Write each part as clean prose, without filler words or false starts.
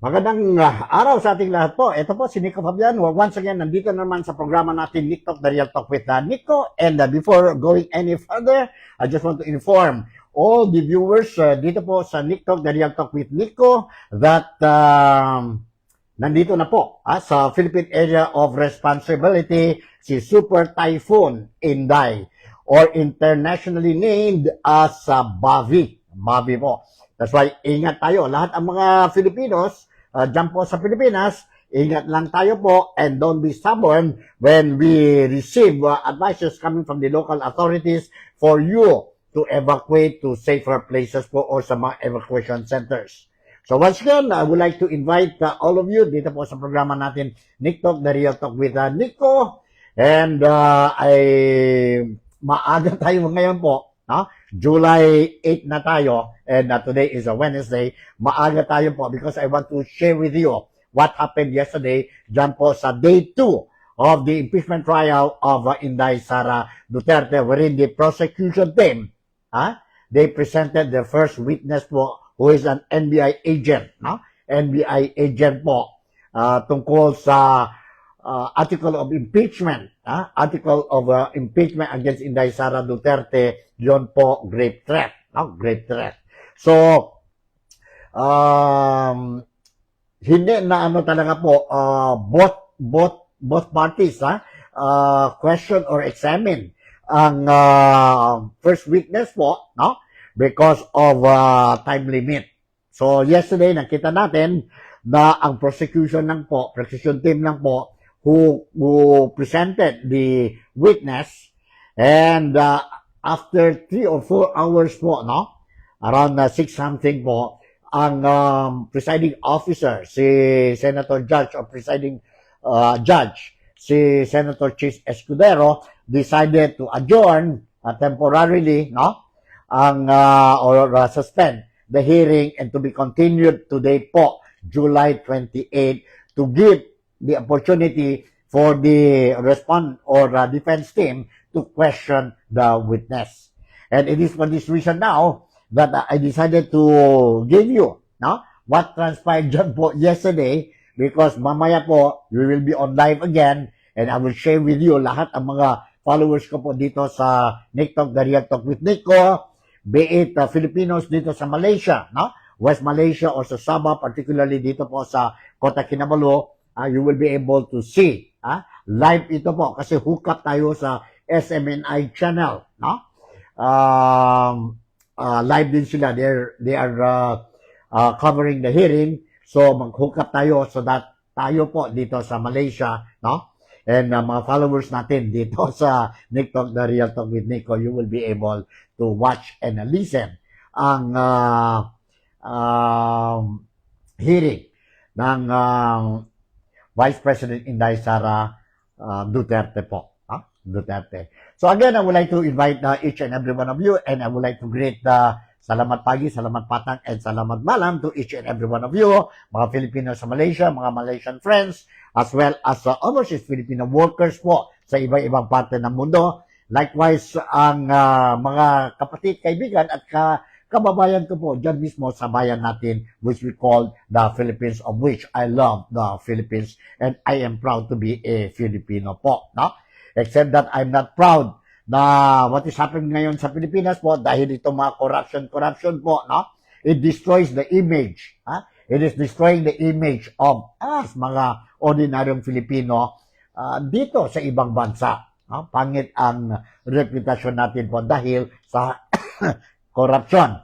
Magandang araw sa ating lahat po. Ito po si Nico Fabian. Once again, nandito naman sa programa natin, Nick Talk, The Real Talk with Nico. And before going any further, I just want to inform all the viewers dito po sa Nick Talk, The Real Talk with Nico that nandito na po sa Philippine Area of Responsibility si Super Typhoon Inday or internationally named as Bavi. Bavi po. That's why, ingat tayo. Lahat ang mga Filipinos, dyan po sa Pilipinas, ingat lang tayo po and don't be stubborn when we receive advices coming from the local authorities for you to evacuate to safer places po or sa mga evacuation centers. So once again, I would like to invite all of you dito po sa programa natin, Nick Talk, The Real Talk with Nico. And maaga tayo ngayon po. July 8 na tayo and today is a Wednesday. Maaga tayo po because I want to share with you what happened yesterday dyan po sa day 2 of the impeachment trial of Inday Sara Duterte, wherein the prosecution team, they presented the first witness po who is an NBI agent, NBI agent po tungkol sa article of impeachment, article of impeachment against Inday Sara Duterte, yon po grave threat, grave threat. So, hindi na ano talaga po, both parties, question or examine ang first witness po, because of time limit. So, yesterday, nakita natin na ang prosecution team lang po, who presented the witness, and after 3 or 4 hours po, around 6 something po, ang presiding officer, si Senator Judge or presiding judge, si Senator Chis Escudero, decided to adjourn temporarily, or suspend the hearing and to be continued today po, July 28, to give the opportunity for the respond or defense team to question the witness. And it is for this reason now that I decided to give you what transpired dyan po yesterday, because mamaya po we will be on live again and I will share with you lahat ang mga followers ko po dito sa Nick Talk, The Real Talk with Nico, be it Filipinos dito sa Malaysia, West Malaysia or sa Sabah, particularly dito po sa Kota Kinabalu. You will be able to see live ito po kasi hook up tayo sa SMNI channel, live din sila. They are covering the hearing, so mag-hook up tayo so that tayo po dito sa Malaysia, and mga followers natin dito sa Nick Talk, The Real Talk with Nico, you will be able to watch and listen ang hearing ng Vice President Inday Sara Duterte po. Duterte. So again, I would like to invite each and every one of you, and I would like to greet salamat pagi, salamat patang, and salamat malam to each and every one of you, mga Filipino sa Malaysia, mga Malaysian friends, as well as overseas Filipino workers po sa iba-ibang parte ng mundo. Likewise, ang mga kapatid, kaibigan at kababayan ko po dyan mismo sa bayan natin, which we call the Philippines, of which I love the Philippines and I am proud to be a Filipino po, Except that I'm not proud na what is happening ngayon sa Pilipinas po dahil ito mga corruption po, It destroys the image, It is destroying the image of us, mga ordinaryong Filipino, dito sa ibang bansa, Pangit ang reputasyon natin po dahil sa corruption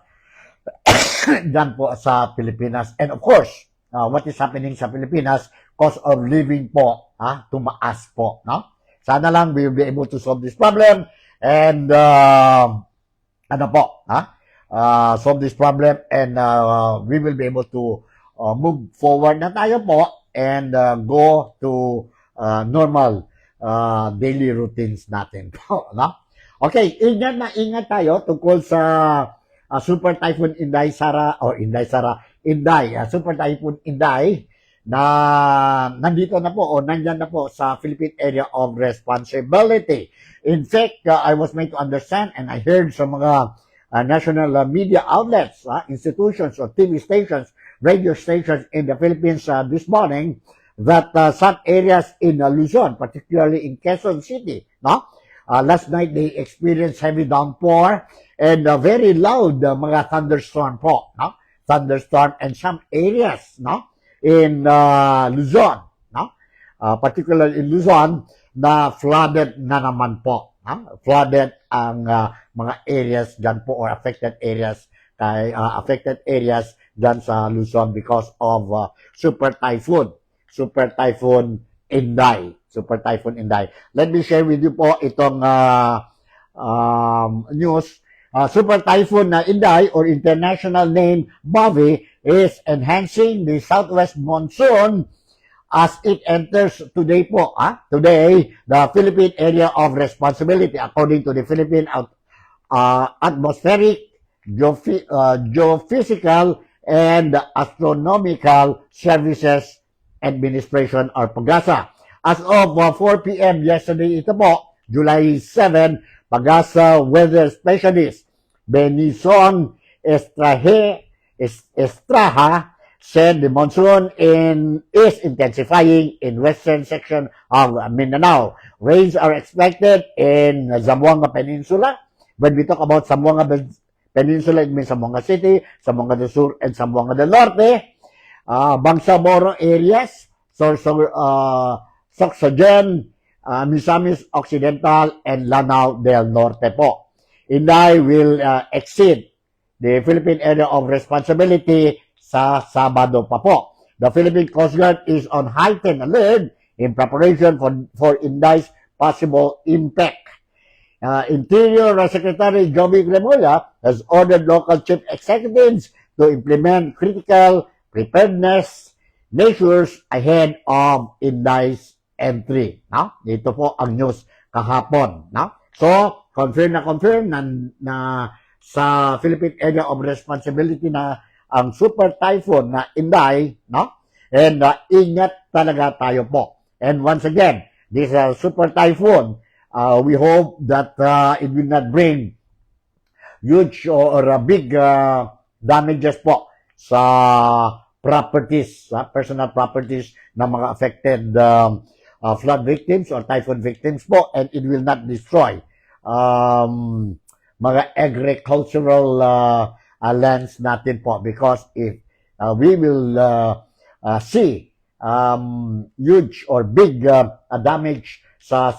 dyan po sa Pilipinas. And of course, what is happening sa Pilipinas, cost of living po, tumaas po, Sana lang we will be able to solve this problem and solve this problem and we will be able to move forward na tayo po and go to normal daily routines natin po, Okay, ingat tayo tungkol sa Super Typhoon Inday, Super Typhoon Inday na nandito na po o nandyan na po sa Philippine Area of Responsibility. In fact, I was made to understand and I heard sa mga national media outlets, institutions or TV stations radio stations in the Philippines this morning that some areas in Luzon, particularly in Quezon City, no? Last night they experienced heavy downpour and very loud mga thunderstorm po, no? Thunderstorm and some areas, no? In Luzon, no? Particularly in Luzon, na flooded na naman po. Flooded ang mga areas dyan po or affected areas dyan sa Luzon because of Super Typhoon Inday. Super Typhoon Inday. Let me share with you po itong news. Super Typhoon Inday, or international name Bobby, is enhancing the southwest monsoon as it enters today po. Today, the Philippine Area of Responsibility, according to the Philippine Atmospheric, Geophysical, and Astronomical Services Administration, or PAGASA. As of 4 p.m. yesterday, ito po, July 7, PAGASA weather specialist Benison Estraha said the monsoon is intensifying in western section of Mindanao. Rains are expected in Zamboanga Peninsula. When we talk about Zamboanga Peninsula, it means Zamboanga City, Zamboanga del Sur, and Zamboanga del Norte. Bangsamoro areas, Sorsogen, Misamis Occidental, and Lanao del Norte po. Inday will exceed the Philippine Area of Responsibility sa Sabado pa po. The Philippine Coast Guard is on heightened alert in preparation for Inday's possible impact. Interior Secretary Joby Remulla has ordered local chief executives to implement critical preparedness measures ahead of Inday's entry. No? Dito po ang news kahapon. No? So, confirm na sa Philippine Area of Responsibility na ang Super Typhoon na Inday, no? And ingat talaga tayo po. And once again, this Super Typhoon, we hope that it will not bring huge or big damages po sa properties, personal properties ng mga affected flood victims or typhoon victims po, and it will not destroy mga agricultural lands natin po, because if we will see huge or big damage sa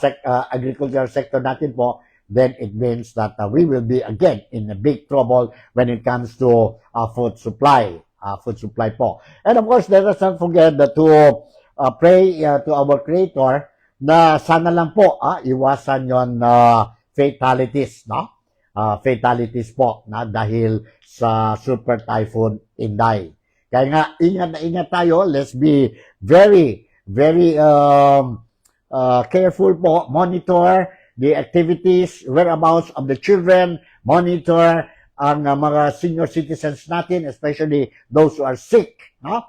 agricultural sector natin po, then it means that we will be again in a big trouble when it comes to food supply po. And of course, let us not forget to pray to our Creator na sana lang po iwasan yon fatalities, no? Fatalities po na dahil sa Super Typhoon Inday. Kaya nga, ingat na ingat tayo. Let's be very, very careful po. Monitor the activities, whereabouts of the children. Monitor ang mga senior citizens natin, especially those who are sick. No?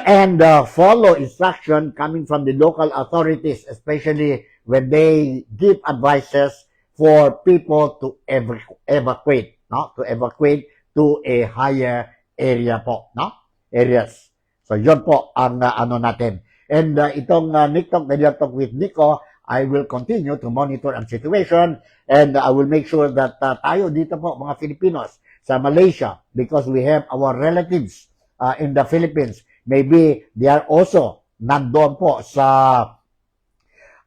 And follow instruction coming from the local authorities, especially when they give advices for people to evacuate, no? To evacuate to a higher area po, no? Areas. So, yun po ang ano natin. And itong NICTOC, the Talk with Nico, I will continue to monitor ang situation, and I will make sure that tayo dito po, mga Filipinos, sa Malaysia, because we have our relatives in the Philippines, maybe they are also nandoon po sa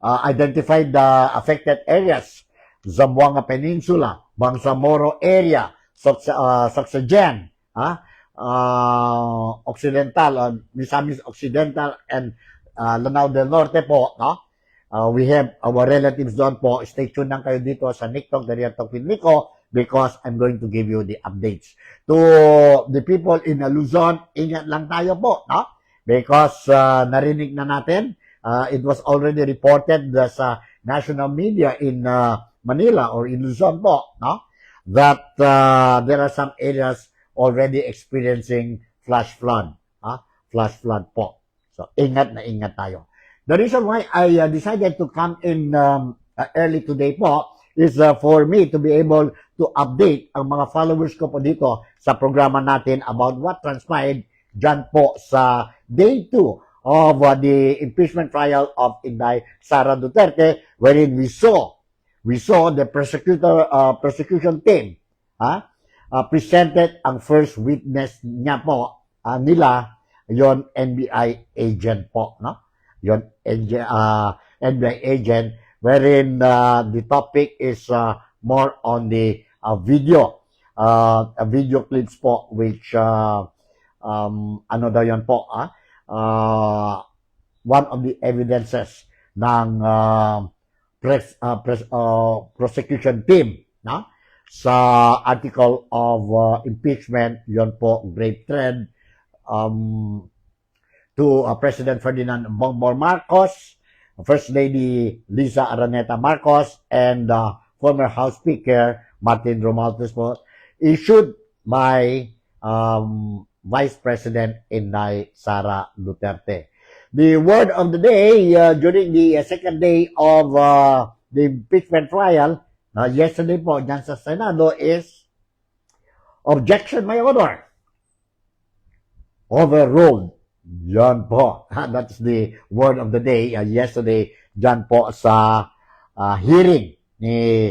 identified affected areas, Zamboanga Peninsula, Bangsamoro area, Sorsogen, Occidental, Misamis Occidental, and Lanao del Norte po, no? We have our relatives doon po. Stay tuned lang kayo dito sa NICTOC, the Real Talk with Nico, because I'm going to give you the updates. To the people in Luzon, ingat lang tayo po, no? Because narinig na natin, it was already reported sa national media in Manila or in Luzon po, no? That there are some areas already experiencing flash flood. Flash flood po. So, ingat na ingat tayo. The reason why I decided to come in early today po, is for me to be able to update ang mga followers ko po dito sa programa natin about what transpired dyan po sa day 2 of the impeachment trial of Inday Sara Duterte, wherein we saw the prosecution team presented ang first witness niya po nila, yon NBI agent po, no? Yon NBI agent, wherein the topic is more on the video clips po, which ano daw yan po, one of the evidences ng prosecution team, no? Sa article of impeachment, yon po, grave threat to President Ferdinand Bongbong Marcos, First Lady Liza Araneta Marcos, and former House Speaker Martin Romualdez po, issued by Vice President Inday Sara Duterte. The word of the day during the second day of the impeachment trial, yesterday po dyan sa Senado, is objection, my honor. Overruled. Yan po. That's the word of the day yesterday dyan po sa hearing ni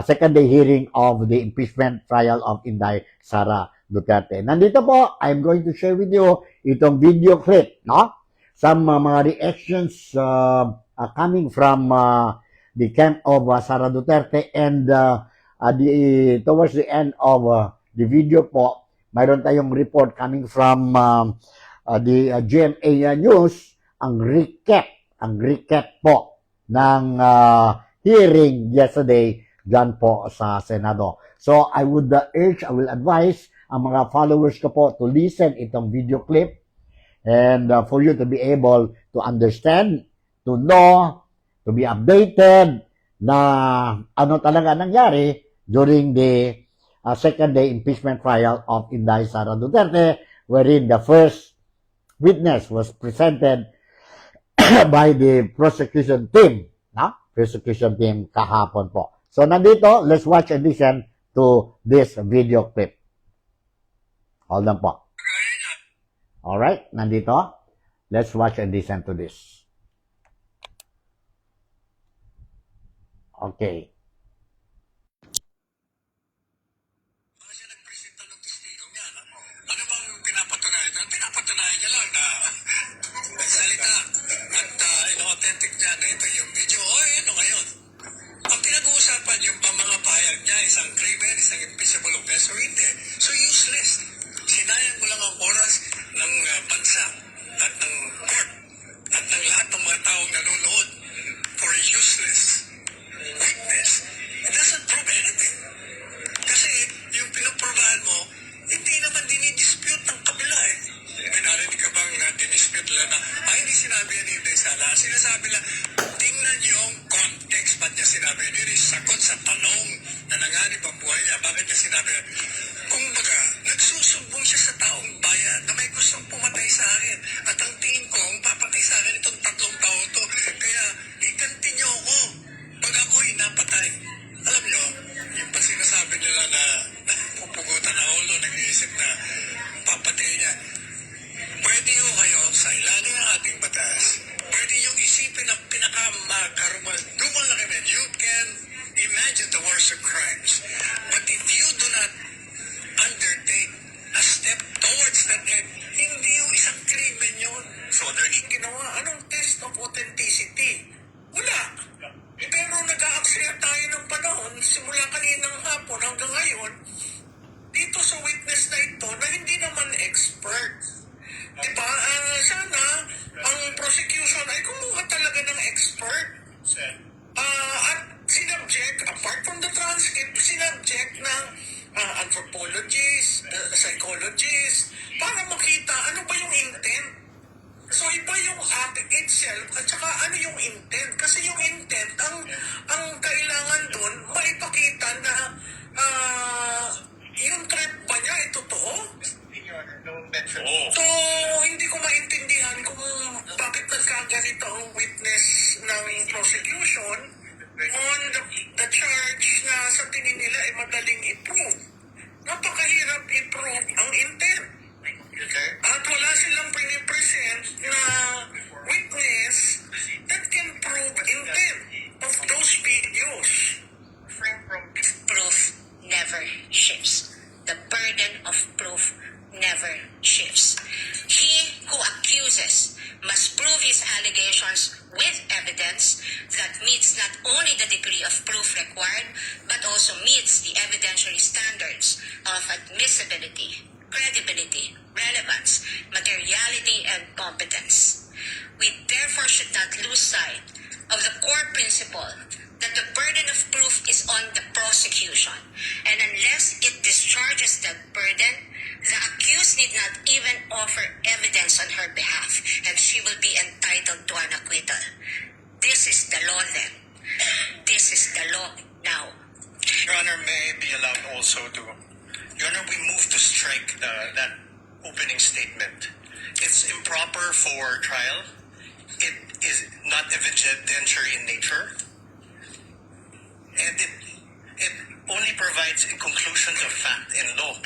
second day hearing of the impeachment trial of Inday Sara Duterte. Nandito po, I'm going to share with you itong video clip, no? Some mga reactions coming from the camp of Sara Duterte, and towards the end of the video po, mayroon tayong report coming from the GMA News, ang recap po ng hearing yesterday dyan po sa Senado. So I would urge, I will advise ang mga followers ko po to listen itong video clip, and for you to be able to understand, to know, to be updated na ano talaga nangyari during the second day impeachment trial of Inday Sara Duterte, wherein the first witness was presented by the prosecution team, prosecution team kahapon po. So nandito, let's watch and listen to this video clip. Hold on po. Alright, nandito. Let's watch and listen to this. Okay. Ano bang pinapatunayan? Ang pinapatunayan niya lang na nagsalita at authentic niya na ito yung video. O, ano ngayon? Ang pinag-uusapan yung mga pahayag niya, isang crimen, isang impeachable offense, o hindi. So useless. Sinayang mo lang ang oras ng bansa at ng court at ng lahat ng mga taong nanonood for a useless witness. It doesn't prove anything. Kasi yung pinuprobahan mo, hindi naman dinidispute ng kabila eh. May narinig ka bang dinispute lang na, hindi sinabi yan Inday Sara. Sinasabi lang, tingnan yung context, ba't niya sinabi yun? Yun sagot sa tanong na nanganib ang buhay niya. Bakit niya sinabi yun? Kung baga, nagsusumbong siya sa taong bayan na may gustong pumatay sa akin. At ang tingin ko, ang papatay sa akin itong 3 taon to. Kaya, iganti niyo ako pag ako'y napatay. Alam niyo, yung pa sinasabi nila na pupugutan na ulo, nag-iisip na papatay niya. Pwede ho kayo, sa ilalim ng ating batas, pwede yung isipin na pinakamakarmal, dumal na kami, you can imagine the worst of crimes. But if you do not undertake a step towards that end, hindi yung isang krimen yun. So, dahil ginawa, anong test of authenticity? Wala. Pero nag-aaksaya tayo ng panahon, simula kaninang hapon hanggang ngayon, dito sa witness na ito, na hindi naman expert. Diba? Sana, ang prosecution ay kumuha talaga ng expert. At sinubject, apart from the transcript, sinubject ng anthropologist, psychologist, para makita ano ba yung intent. So iba yung act itself at saka ano yung intent. Kasi yung intent, ang kailangan dun, maipakita na yung trip ba niya ay totoo? So, hindi ko maintindihan kung bakit nagkaganito ang witness ng prosecution on the of proof never shifts. He who accuses must prove his allegations with evidence that meets not only the degree of proof required, but also meets the evidentiary standards of admissibility, credibility, relevance, materiality, and competence. We therefore should not lose sight of the core principle that the burden of proof is on the prosecution, and unless it discharges that burden, the accused need not even offer evidence on her behalf, and she will be entitled to an acquittal. This is the law then. This is the law now. Your Honor, may I be allowed also to... Your Honor, we move to strike that opening statement. It's improper for trial. It is not evidentiary in nature. And it only provides in conclusions of fact and law.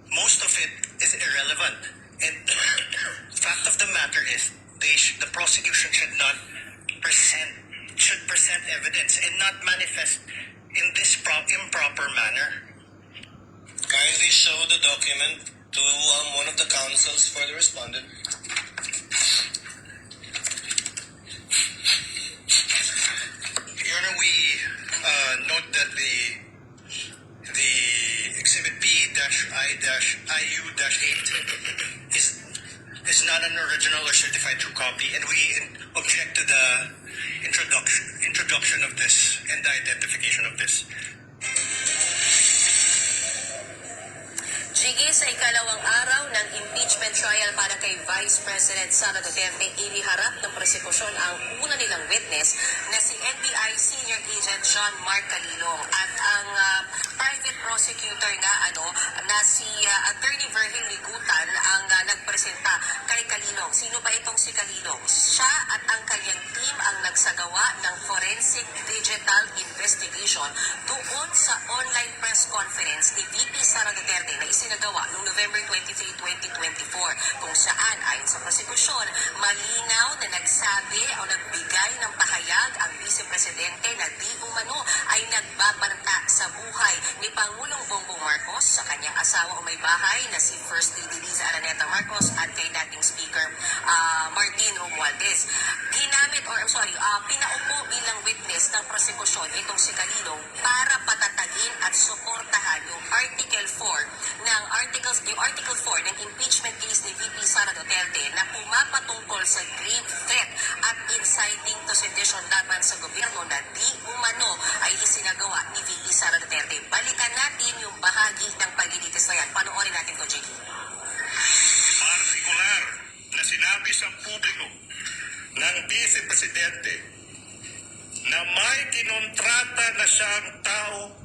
Most of it is irrelevant. And fact of the matter is, the prosecution should present evidence and not manifest in this improper manner. Kindly show the document to one of the counsels for the respondent. Your Honor, we note that the Exhibit P-I-IU-8 is not an original or certified true copy, and we object to the introduction of this and the identification of this. Jiggy, sa ikalawang araw ng impeachment trial para kay Vice President Sara Duterte, iniharap ng prosekusyon ang una nilang witness na si NBI Senior Agent John Mark Calilong at ang private prosecutor na si Attorney Virgil Ligutan ang nagpresenta kay Calilong. Sino ba itong si Calilong? Siya at ang kanyang team ang nagsagawa ng forensic digital investigation doon sa online press conference ni VP Sara Duterte na isinagawa noong November 23, 2024, kung saan ayon sa prosekusyon, malinaw na nagsabi o nagbigay ng pahayag ang Vice Presidente na di umano ay nagbabanta sa buhay ni Pangulong Bongbong Marcos sa kanyang asawa o may bahay na si First Lady Liza Araneta Marcos at kay dating Speaker Martin Romualdez. Pinaupo bilang witness ng prosekusyon itong si Calilong para patatagin at suportahan yung Article 4 ng impeachment case ni VP Sara Duterte na pumapatungkol sa grave threat at inciting to sedition laban sa gobyerno na di umano ay isinagawa ni VP Sara Duterte. Balikan natin yung bahagi ng paglilitis na yan. Panoorin natin ko, Jiggy. Partikular na sinabi sa publiko ng Vice Presidente na may kinontrata na siyang tao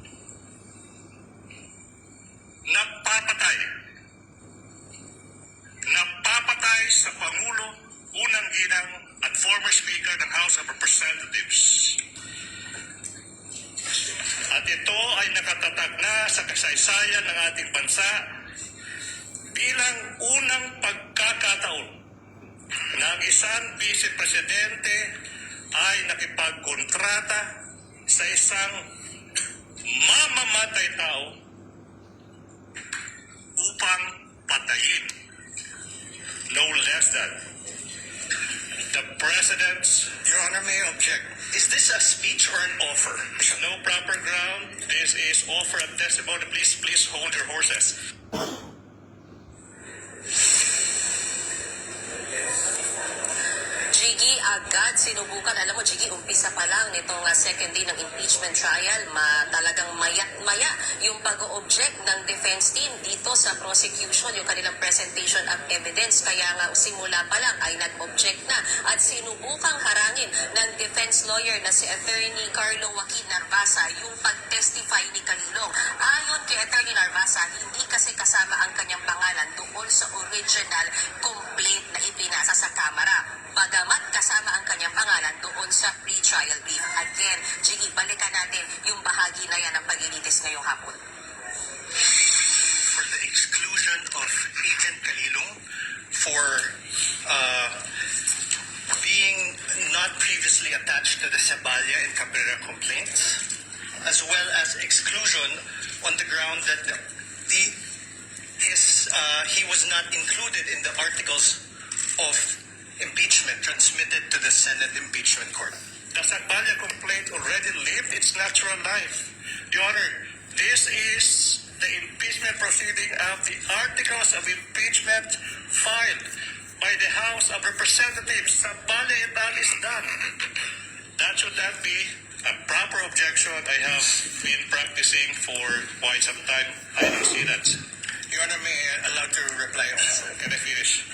nagpapatay sa Pangulo, unang ginang at former Speaker ng House of Representatives. At ito ay nakatatag na sa kasaysayan ng ating bansa bilang unang pagkakataon na ang isang Vice Presidente ay nakipagkontrata sa isang mamamatay tao upang patayin. No less than the President's... Your Honor, may I object? Is this a speech or an offer? There's no proper ground. This is offer of testimony. Please hold your horses. Jiggy, agad sinubukan. Alam mo, Jiggy, umpisa pa lang nitong second day ng impeachment trial, talagang maya yung pag-object ng defense team dito sa prosecution, yung kanilang presentation of evidence. Kaya nga, simula pa lang ay nag-object na at sinubukang harangin ng defense lawyer na si Attorney Carlo Joaquin Narvasa yung pag-testify ni Calilong. Ayon kay Attorney Narvasa, hindi kasi kasama ang kanyang pangalan doon sa original complaint na ipinasa sa Kamara. Bagamat kasama ang kanyang pangalan doon sa pre-trial brief. Again, Jiggy, balikan natin yung bahagi na yan ng paglilitis ngayong hapon. For the exclusion of Agent Calilong for being not previously attached to the Sabalia and Cabrera complaints, as well as exclusion on the ground that his he was not included in the articles of impeachment transmitted to the Senate impeachment court. The Sakbalia complaint already lived its natural life. Your Honor, this is the impeachment proceeding of the articles of impeachment filed by the House of Representatives. Sakbalia et al. Is done. That should not be a proper objection. I have been practicing for quite some time. I don't see that. Your Honor, may I allow to reply also? Can I finish?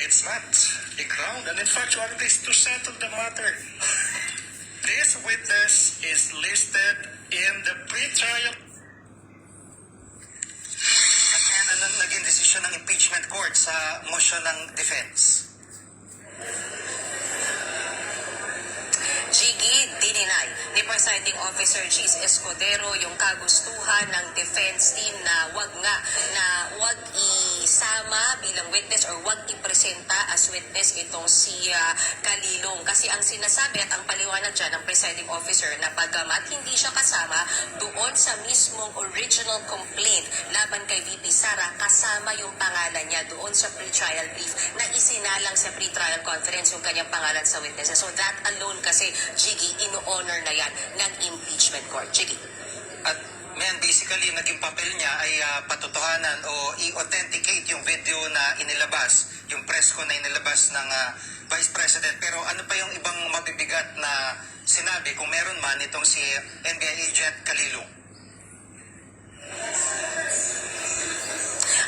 It's not a ground, and in fact, Your Honor, this to settle the matter. This witness is listed in the pre-trial. At ngayon, ano naging desisyon ng impeachment court sa motion ng defense? Jiggy, dininay ni Presiding Officer Cheese Escudero yung kagustuhan ng defense team na wag isama bilang witness or wag ipresenta as witness itong si Kalilong. Kasi ang sinasabi at ang paliwanag dyan ng Presiding Officer na pagamat hindi siya kasama doon sa mismong original complaint laban kay VP Sara, kasama yung pangalan niya doon sa pre-trial brief na isinalang sa pre-trial conference yung kanyang pangalan sa witnesses. So that alone kasi, Jiggy, in-honor na yan ng impeachment court. Jiggy. At ngayon, basically, naging papel niya ay patotohanan o i-authenticate yung video na inilabas, yung press con na inilabas ng Vice President. Pero ano pa yung ibang mabibigat na sinabi kung meron man itong si NBI agent Kalilong?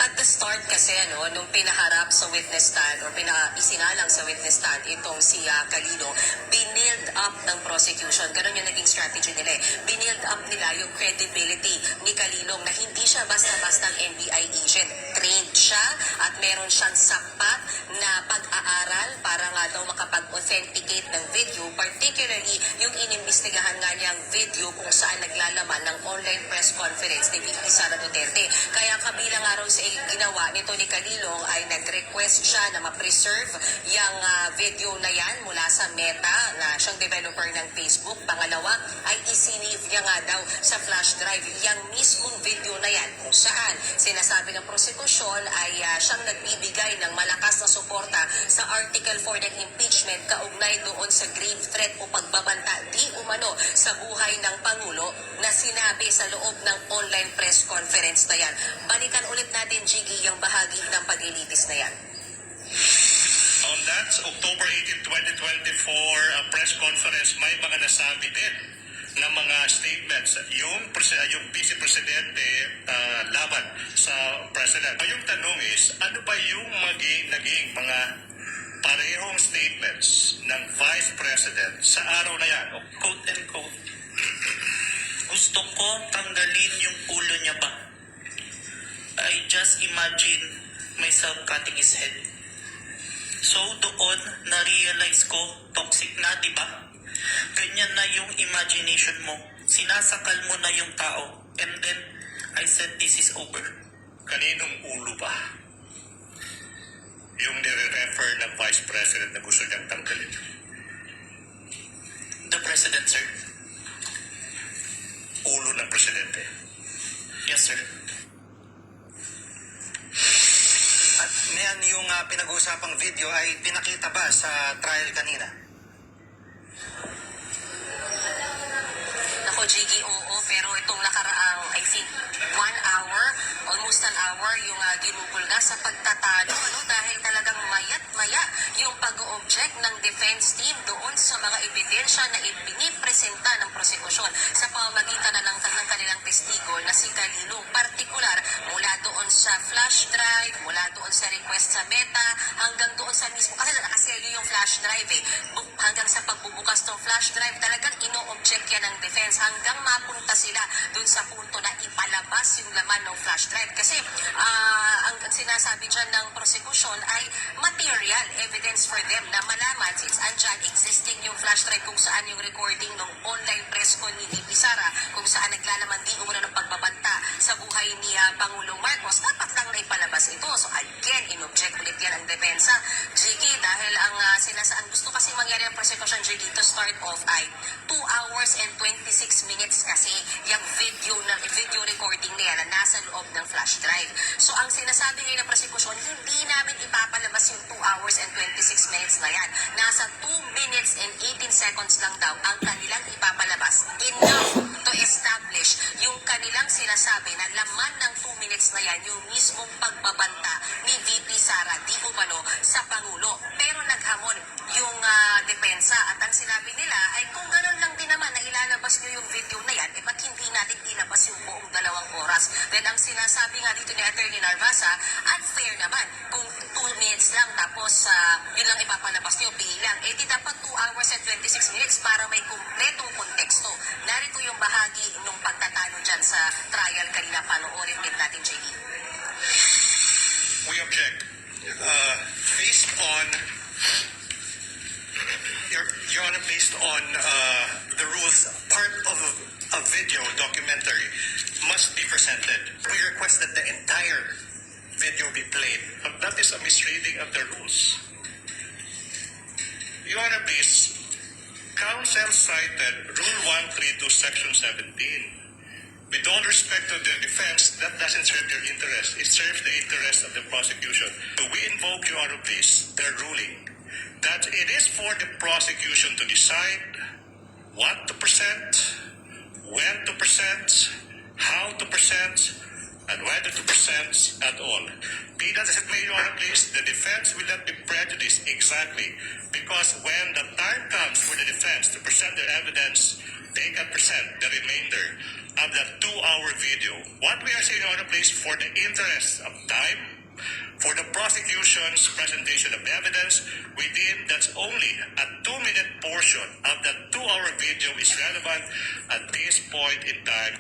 At the start kasi, nung pinaharap sa witness stand or isinalang sa witness stand itong si Kalilong, binild up ng prosecution. Ganun yung naging strategy nila. Binild up nila yung credibility ni Kalilong na hindi siya basta-bastang NBI agent. Trained siya at meron siyang sapat na pag-aaral para nga daw makapag-authenticate ng video, particularly yung inimbestigahan nga niyang video kung saan naglalaman ng online press conference ni VP Sara Duterte. Kaya kabilang nga raw sa ginawa nito ni Kalilong ay nag-request siya na ma-preserve yung video na yan mula sa Meta na siyang developer ng Facebook. Pangalawa ay isinave niya nga daw sa flash drive yung mismong video na yan kung saan sinasabi ng prosekusyon ay siyang nagbibigay ng malakas na suporta sa Article 4 ng impeachment kaugnay doon sa grave threat o pagbabanta di umano sa buhay ng Pangulo na sinabi sa loob ng online press conference na yan. Balikan ulit natin, Jiggy, yung bahagi ng pag-ilitis na yan. On that October 18, 2024 press conference, may mga nasabi din na mga statements yung Vice Presidente laban sa President. Yung tanong is, ano ba yung naging mga parehong statements ng Vice President sa araw na yan? Quote and quote, gusto ko tanggalin yung ulo niya ba? I just imagine myself cutting his head. So doon, na-realize ko, toxic na, di ba? Ganyan na yung imagination mo. Sinasakal mo na yung tao. And then, I said, this is over. Kaninong ulo ba? Yung nire-refer ng Vice President na gusto niyang tanggalin. The President, sir. Ulo ng Presidente. Yes, sir. At ngayon, yung pinag-uusapang video ay pinakita ba sa trial kanina? Ako, Jiggy, oo, pero itong nakaraang, I think, 1 hour, almost an hour, yung ginugol na sa pagtatalo, dahil talagang mayat-maya yung pag-object ng defense team doon sa mga ebidensya na ipinipresenta ng prosekusyon sa pamamagitan na ng kanilang testigo na si Kalilong, partikular mula doon sa flash drive, mula doon sa request sa Meta, hanggang doon sa mismo, kasi nakaselyo yung flash drive hanggang sa pagbubukas ng flash drive, talagang ino-object yan ng defense hanggang mapunta sila doon sa punto na ipalabas yung laman ng flash drive. Kasi ang ang sinasabi dyan ng prosecution ay material evidence for them na malaman since andyan existing yung flash drive kung saan yung recording ng online press con ni VP Sara, kung saan naglalaman di umano ng pagbabanta sa buhay ni Pangulong Marcos, dapat lang na ipalabas ito. So again, in-object ulit yan ang depensa, Jiggy, dahil ang ang gusto kasi mangyari ang prosecution, Jiggy, to start off ay 2 hours and 26 minutes kasi yung video recording na yan na nasa loob ng flash drive. So ang sinasabi ngayon ng prosecution, hindi namin ipapalabas yung 2 hours and 26 minutes na yan. Nasa 2 minutes and 18 seconds lang daw ang kanilang ipapalabas. Enough to establish yung kanilang sinasabi na laman ng 2 minutes na yan yung mismong pagbabanta ni VP Sara di umano sa Pangulo. Pero naghamon yung depensa at ang sinabi nila ay kung gano'n lang din naman na ilalabas nyo yung video na yan, ba't hindi natin ilabas yung buong 2 oras? Then ang sinasabi nga dito ni Attorney Narvasa, unfair naman kung 2 minutes lang tapos yun lang ipapalabas nyo, bilang. Eh di dapat 2 hours and 26 minutes para may kumpletong konteksto. Narito yung bahagi ng pagtatalo dyan sa trial kanina. Panoorin din natin, JD. We object. Based on Your Honor, based on the rules, part of a video documentary must be presented. We request that the entire video be played. That is a misreading of the rules. Your Honor, please, counsel cited Rule 132, Section 17. With all respect to the defense, that doesn't serve your interest. It serves the interest of the prosecution. So we invoke, Your Honor, please, their ruling that it is for the prosecution to decide what to present, when to present, how to present, and whether to present at all. Be that as it may, Your Honor, please, the defense will not be prejudiced exactly because when the time comes for the defense to present their evidence, they can present the remainder of that 2-hour video. What we are saying, Your Honor, please, for the interest of time, for the prosecution's presentation of evidence, we deem that's only a 2-minute portion of that 2-hour video is relevant at this point in time.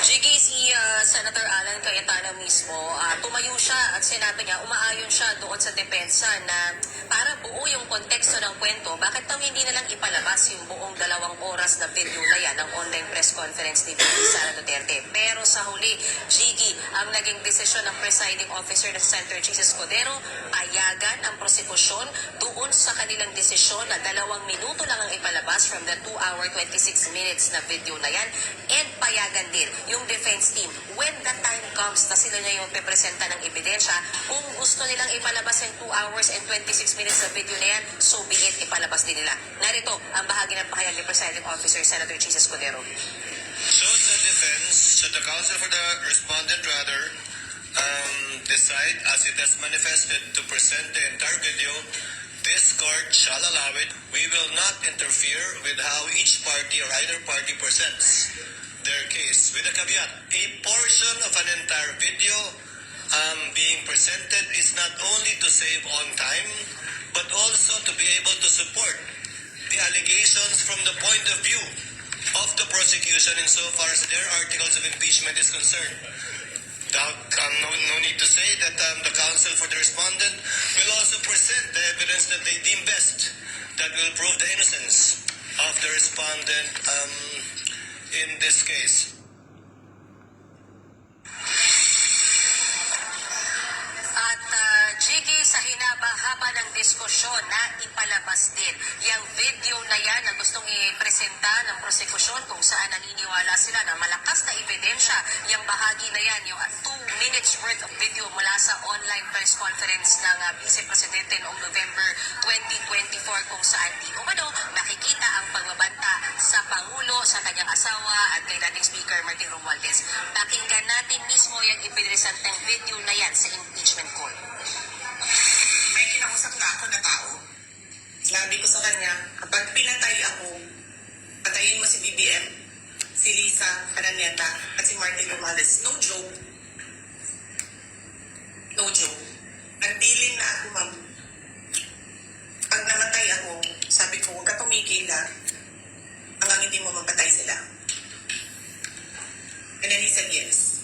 Jiggy, si Senator Alan Cayetano mismo, tumayo siya at sinabi niya, umaayon siya doon sa depensa na para buo yung konteksto ng kwento, bakit daw hindi na lang ipalabas yung buong 2 oras na video na yan ng online press conference ni VP Sara Duterte. Pero sa huli, Jiggy, ang naging desisyon ng presiding officer ng Senator Jesus Codero, payagan ang prosekusyon doon sa kanilang desisyon na 2 minuto lang ang ipalabas from the 2-hour 26 minutes na video na yan, and payagan din yung defense team when the time comes na sila na yung pepresenta ng ebidensya, kung gusto nilang ipalabas yung 2 hours and 26 minutes na video na yan, so be it, ipalabas din nila. Narito ang bahagi ng pahayag ni Presiding Officer Senator Jesus Codero. Should the defense, should the counsel for the respondent rather, decide as it has manifested to present the entire video, this court shall allow it. We will not interfere with how each party or either party presents their case. With a caveat, a portion of an entire video being presented is not only to save on time, but also to be able to support the allegations from the point of view of the prosecution insofar as their articles of impeachment is concerned. No need to say that the counsel for the respondent will also present the evidence that they deem best that will prove the innocence of the respondent in this case. At Jiggy, sa hinaba-haba ng diskusyon na ipalabas din yung video na yan na gustong i-presenta ng prosekusyon kung saan naniniwala sila na malakas na ebidensya yung bahagi na yan, yung 2 minutes worth of video mula sa online press conference ng Vice Presidente noong November 2024 kung saan di umano nakikita ang pagbabanta sa Pangulo, sa kanyang asawa at kay dating Speaker Martin Romualdez. Pakinggan natin mismo yung ipinresenteng video na yan sa impeachment court. May kinausap na ako na tao. Sabi ko sa kanya, kapag pinatay ako, patayin mo si BBM, si Lisa Araneta, at si Martin Romualdez. No joke. No joke. Nagdilin na ako, ma'am. Pag namatay ako, sabi ko, huwag ka tumigil na hanggang hindi mo mapatay sila. And then he said yes.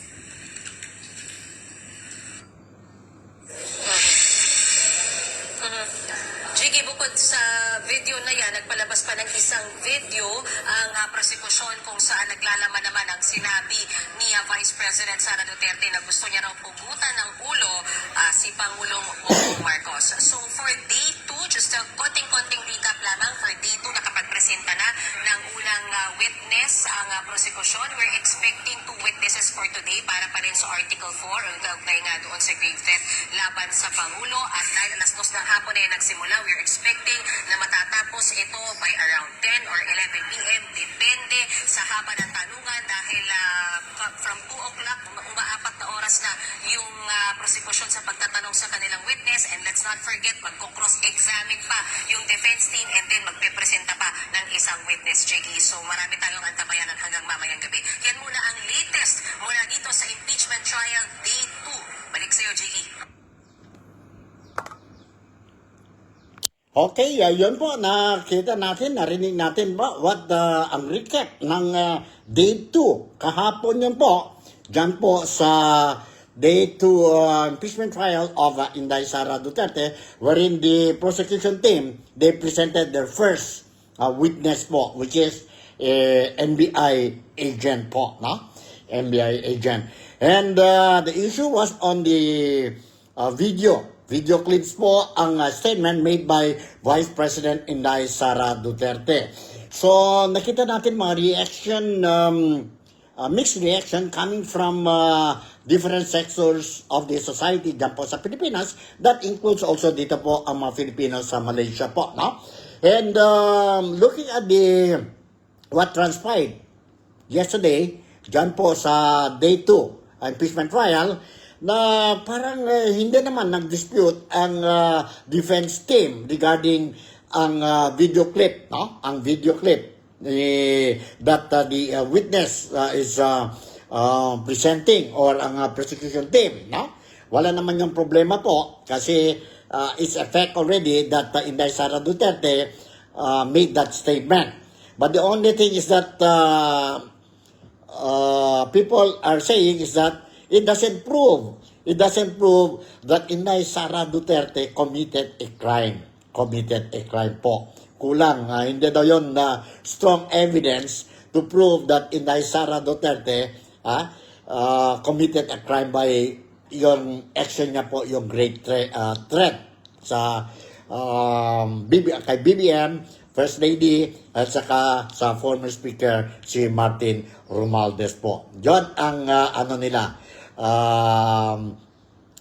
Jiggy, bukod sa video na yan, nagpalabas pa ng isang video ang prosekusyon kung saan naglalaman naman ang sinabi ni Vice President Sara Duterte na gusto niya raw pugutan ng ulo si Pangulong Bongbong Marcos. So for day 2, just a konting-konting recap lamang, for day 2 nakapagpresenta na ng unang witness ang prosekusyon. We're expecting 2 witnesses for today para pa rin sa Article 4 o kaugnay nga doon sa grave threat laban sa Pangulo. At dahil alas 2 ng hapon ay nagsimula, we're expecting na matatapos ito by around 10 or 11 p.m. Depende sa haba ng tanungan dahil from 2 o'clock, umaapat na oras na yung prosecution sa pagtatanong sa kanilang witness. And let's not forget, magko-cross-examine pa yung defense team and then magpe-presenta pa ng isang witness, Jiggy. So marami tayong antabayanan hanggang mamayang gabi. Yan muna ang latest mula dito sa impeachment trial day 2. Balik sa'yo, Jiggy. Okay, yun po, nakita natin, narinig natin ba ang recap ng day 2. Kahapon yun po, dyan po sa day 2 impeachment trial of Inday Sara Duterte, wherein the prosecution team, they presented their first witness po, which is NBI agent po, no? NBI agent. And the issue was on the video clips po ang statement made by Vice President Inday Sara Duterte. So, nakita natin mga reaction, mixed reaction coming from different sectors of the society dyan po sa Pilipinas. That includes also dito po ang mga Filipinos sa Malaysia po, no? And looking at what transpired yesterday, dyan po sa day 2 impeachment trial, na parang hindi naman nag-dispute ang defense team regarding ang video clip, no? Ang video clip that the witness is presenting or ang prosecution team, no? Wala naman yung problema po kasi it's a fact already that Inday Sara Duterte made that statement. But the only thing is that people are saying is that it doesn't prove that Inday Sara Duterte committed a crime po. Kulang, hindi daw yun strong evidence to prove that Inday Sara Duterte committed a crime by yung action niya po, yung great threat sa kay BBM, First Lady, at saka sa former speaker si Martin Romualdez po. Yun ang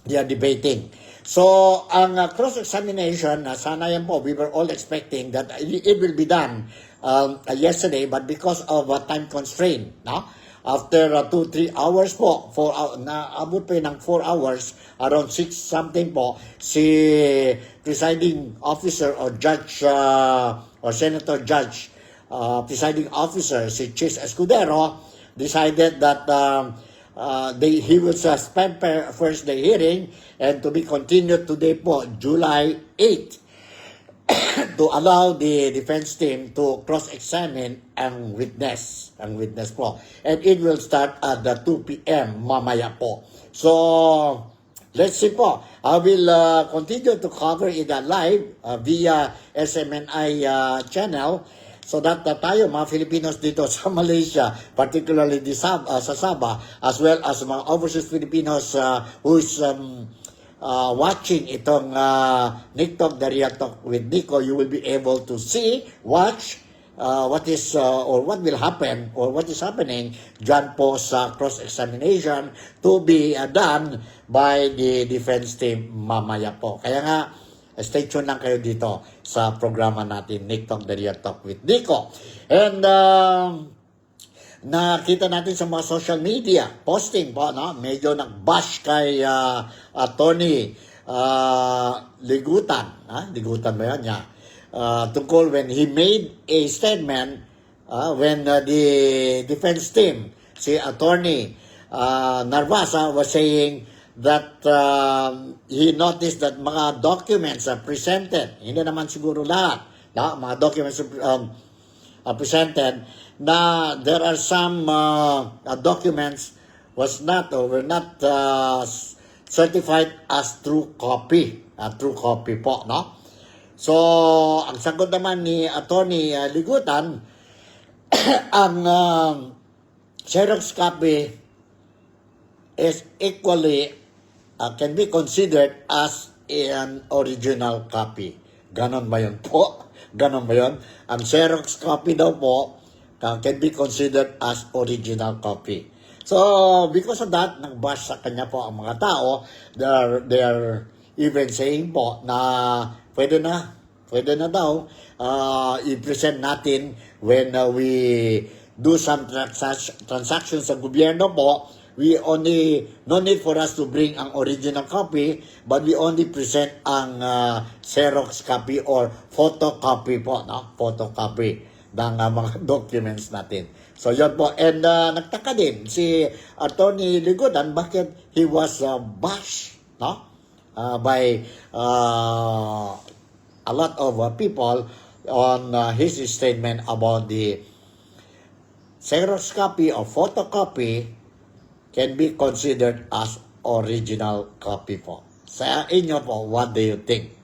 they are debating. So, ang cross-examination, sana yan po, we were all expecting that it will be done yesterday, but because of time constraint, no? After 2-3 hours po, naabot pa ng 4 hours, around 6 something po, si presiding officer or judge or senator judge, presiding officer, si Chis Escudero, decided that he will suspend first the hearing and to be continued today po, July 8, to allow the defense team to cross-examine ang witness po. And it will start at 2 p.m. mamaya po. So, let's see po. I will continue to cover it live via SMNI channel, so that tayo, mga Filipinos dito sa Malaysia, particularly sa Sabah, as well as mga overseas Filipinos who's watching itong Nick Talk, the Real Talk with Nico, you will be able to watch what is or what will happen or what is happening dyan po sa cross-examination to be done by the defense team mamaya po. Kaya nga, stay tuned lang kayo dito sa programa natin, Nick Talk, the Real Talk with Nico. And nakita natin sa mga social media, posting po, no? Medyo nag-bash kay Tony Ligutan. Ligutan ba yan? Yeah. Tungkol when he made a statement when the defense team, si Attorney Narvasa was saying that he noticed that mga documents are presented. Hindi naman siguro lahat. Mga documents presented na there are some documents were not certified as true copy po, no? So, ang sagot naman ni Attorney Ligutan, ang Xerox copy is equally can be considered as an original copy. Ganon ba yun po? Ganon ba yun? Ang Xerox copy daw po can be considered as original copy. So, because of that, nag-bash sa kanya po ang mga tao. They are even saying po na pwede na daw i-present natin when we do some transactions sa gobyerno po. We only, no need for us to bring ang original copy, but we only present ang Xerox copy or photocopy po, no? Photocopy ng mga documents natin. So, yun po. And nagtaka din si Attorney Ligudan bakit he was bashed, no? By a lot of people on his statement about the Xerox copy or photocopy can be considered as original copy po. Sa inyo po, what do you think?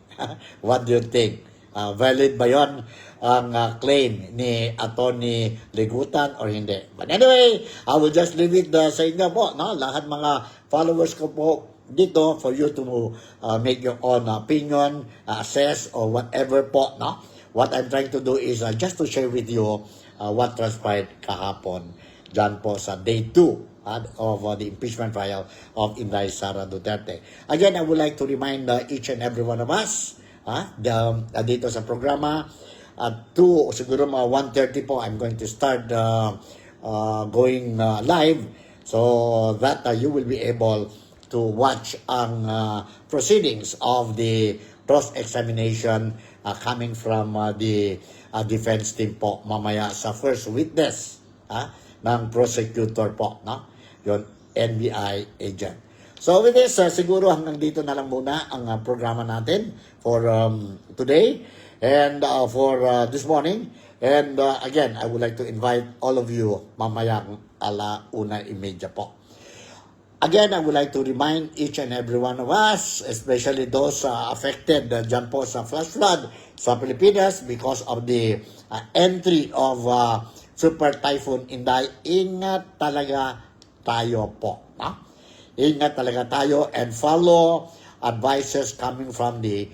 What do you think? Valid ba yun ang claim ni Attorney Ligutan or hindi? But anyway, I will just leave it sa inyo po. No? Lahat mga followers ko po dito for you to make your own opinion, assess, or whatever po. No? What I'm trying to do is just to share with you what transpired kahapon dyan po sa day 2 of the impeachment trial of Inday Sara Duterte. Again, I would like to remind each and every one of us dito sa programa at 2, siguro mga 1:30 po, I'm going to start going live so that you will be able to watch ang proceedings of the cross-examination coming from the defense team po mamaya sa first witness ng prosecutor po, no? Yon, NBI agent. So with this, siguro hanggang dito na lang muna ang programa natin for today and for this morning. And again, I would like to invite all of you mamayang 1:30 po. Again, I would like to remind each and every one of us, especially those affected dyan po sa flash flood sa Pilipinas because of the entry of Super Typhoon Inday. Ingat talaga tayo po. Ingat talaga tayo and follow advices coming from the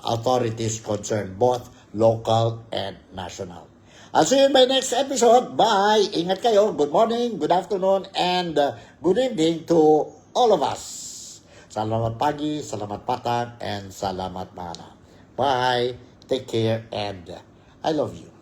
authorities concerned, both local and national. I'll see you in my next episode. Bye! Ingat kayo. Good morning, good afternoon, and good evening to all of us. Salamat pagi, salamat patag, and salamat mana. Bye! Take care, and I love you.